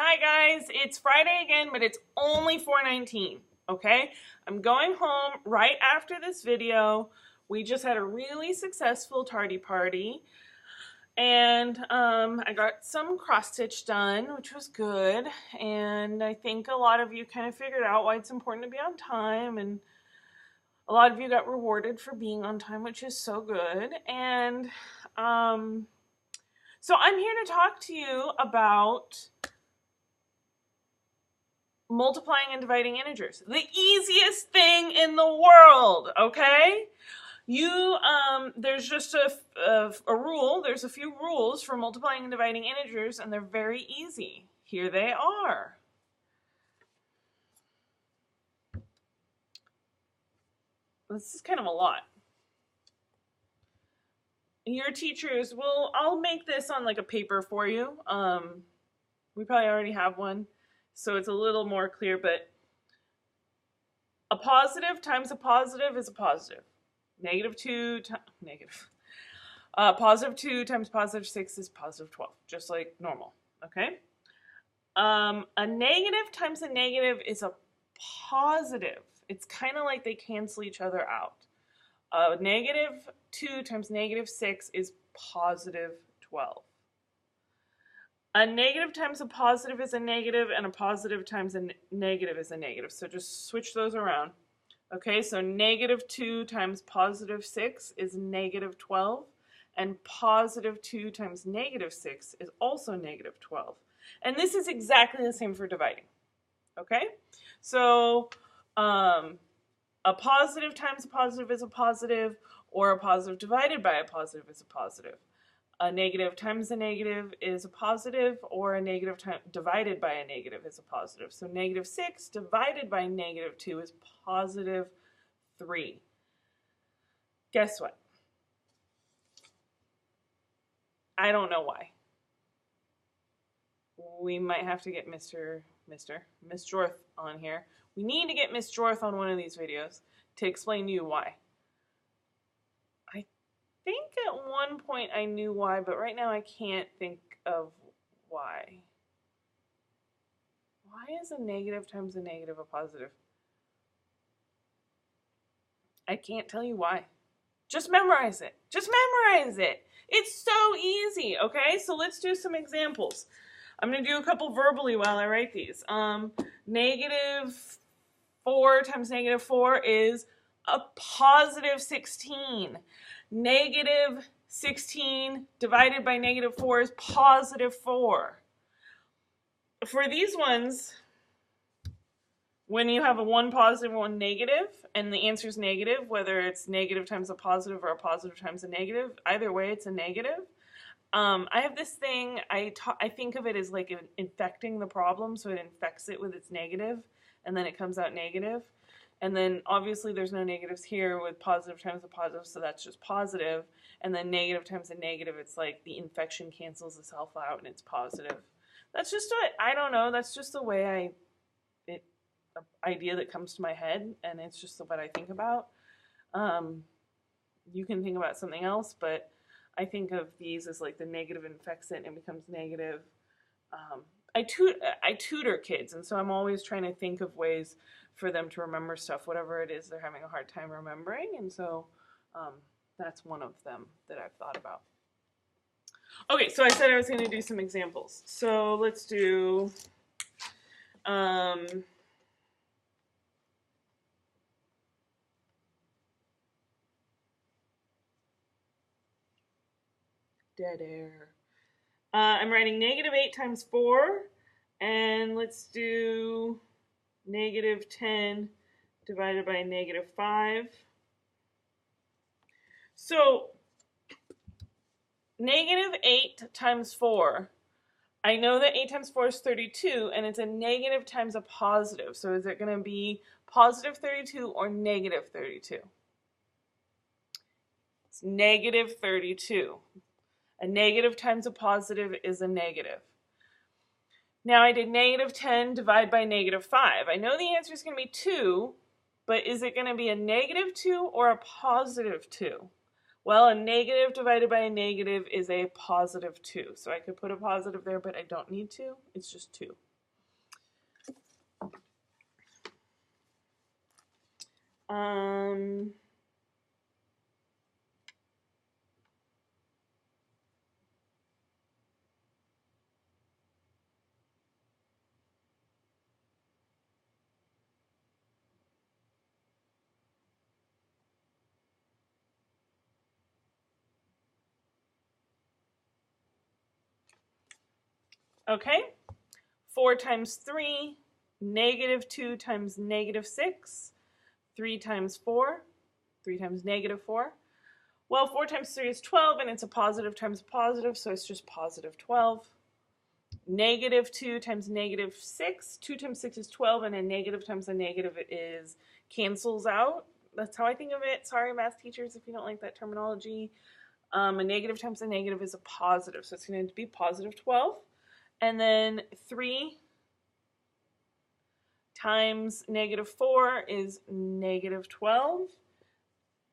Hi guys, it's Friday again, but it's only 4:19, okay? I'm going home right after this video. We just had a really successful tardy party, and I got some cross stitch done, which was good, and I think a lot of you kind of figured out why it's important to be on time, and a lot of you got rewarded for being on time, which is so good, and so I'm here to talk to you about multiplying and dividing integers. The easiest thing in the world, okay? There's just a rule, there's a few rules for multiplying and dividing integers, and they're very easy. Here they are. This is kind of a lot. Your teachers will, I'll make this on like a paper for you. We probably already have one, so it's a little more clear, but a positive times a positive is a positive. Negative 2 negative. Positive 2 times positive 6 is positive 12, just like normal, okay? A negative times a negative is a positive. It's kind of like they cancel each other out. Negative 2 times negative 6 is positive 12. A negative times a positive is a negative, and a positive times a negative is a negative. So just switch those around. Okay, so negative 2 times positive 6 is negative 12, and positive 2 times negative 6 is also negative 12. And this is exactly the same for dividing. Okay, so a positive times a positive is a positive, or a positive divided by a positive is a positive. A negative times a negative is a positive, or a negative divided by a negative is a positive. So negative 6 divided by negative 2 is positive 3. Guess what? I don't know why. We might have to get Miss Jorth on here. We need to get Miss Jorth on one of these videos to explain to you why. I think at one point I knew why, but right now I can't think of why. Why is a negative times a negative a positive? I can't tell you why. Just memorize it. Just memorize it. It's so easy, okay? So let's do some examples. I'm going to do a couple verbally while I write these. Negative 4 times negative 4 is a positive 16. Negative 16 divided by negative 4 is positive 4. For these ones, when you have a one positive and one negative, and the answer is negative, whether it's negative times a positive or a positive times a negative, either way it's a negative. I have this thing, I think of it as like infecting the problem, so it infects it with its negative, and then it comes out negative. And then obviously there's no negatives here with positive times a positive, so that's just positive. And then negative times a negative, it's like the infection cancels itself out and it's positive. That's just I don't know, that's just the way idea that comes to my head, and it's just what I think about. You can think about something else, but I think of these as like the negative infects it and it becomes negative. I tutor kids, and so I'm always trying to think of ways for them to remember stuff, whatever it is they're having a hard time remembering, and so that's one of them that I've thought about. Okay, so I said I was going to do some examples. So let's do dead air. I'm writing negative 8 times 4, and let's do negative 10 divided by negative 5. So negative 8 times 4, I know that 8 times 4 is 32, and it's a negative times a positive. So is it going to be positive 32 or negative 32? It's negative 32. A negative times a positive is a negative. Now I did negative 10 divided by negative 5. I know the answer is going to be 2, but is it going to be a negative 2 or a positive 2? Well, a negative divided by a negative is a positive 2. So I could put a positive there, but I don't need to. It's just 2. Um, okay. 4 times 3, -2 times -6, 3 times 4, 3 times -4. Well, 4 times 3 is 12, and it's a positive times a positive, so it's just positive 12. -2 times -6, 2 times 6 is 12, and a negative times a negative is cancels out. That's how I think of it. Sorry, math teachers, if you don't like that terminology. A negative times a negative is a positive, so it's going to be positive 12. And then 3 times -4 is -12.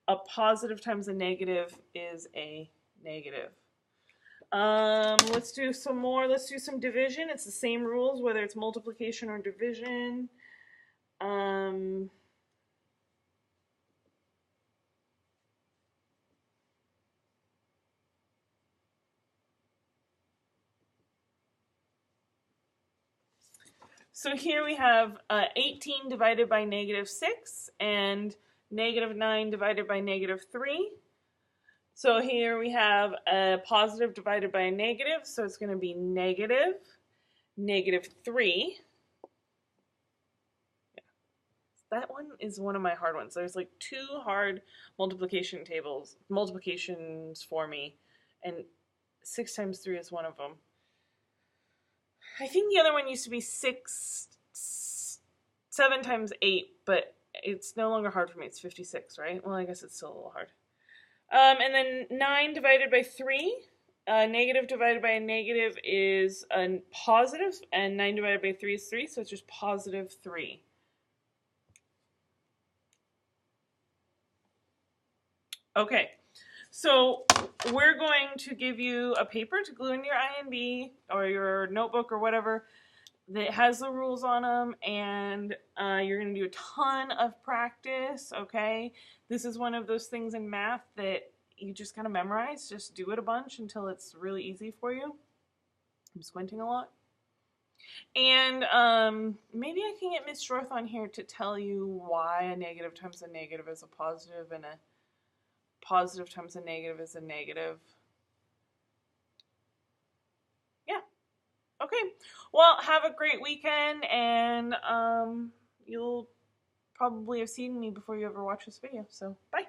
A positive times a negative is a negative. Let's do some more. Let's do some division. It's the same rules, whether it's multiplication or division. So here we have 18 divided by -6 and -9 divided by -3. So here we have a positive divided by a negative, so it's going to be -3. Yeah. That one is one of my hard ones. There's like 2 hard multiplications for me, and 6 times 3 is one of them. I think the other one used to be 7 times 8, but it's no longer hard for me. It's 56, right? Well, I guess it's still a little hard. And then 9 divided by 3. Negative divided by a negative is a positive, and 9 divided by 3 is 3, so it's just positive 3. Okay, so we're going to give you a paper to glue in your INB or your notebook or whatever that has the rules on them, and you're going to do a ton of practice, okay? This is one of those things in math that you just kind of memorize. Just do it a bunch until it's really easy for you. I'm squinting a lot. And maybe I can get Miss Shorth on here to tell you why a negative times a negative is a positive and a positive times a negative is a negative. Yeah. Okay. Well, have a great weekend, and you'll probably have seen me before you ever watch this video. So, bye.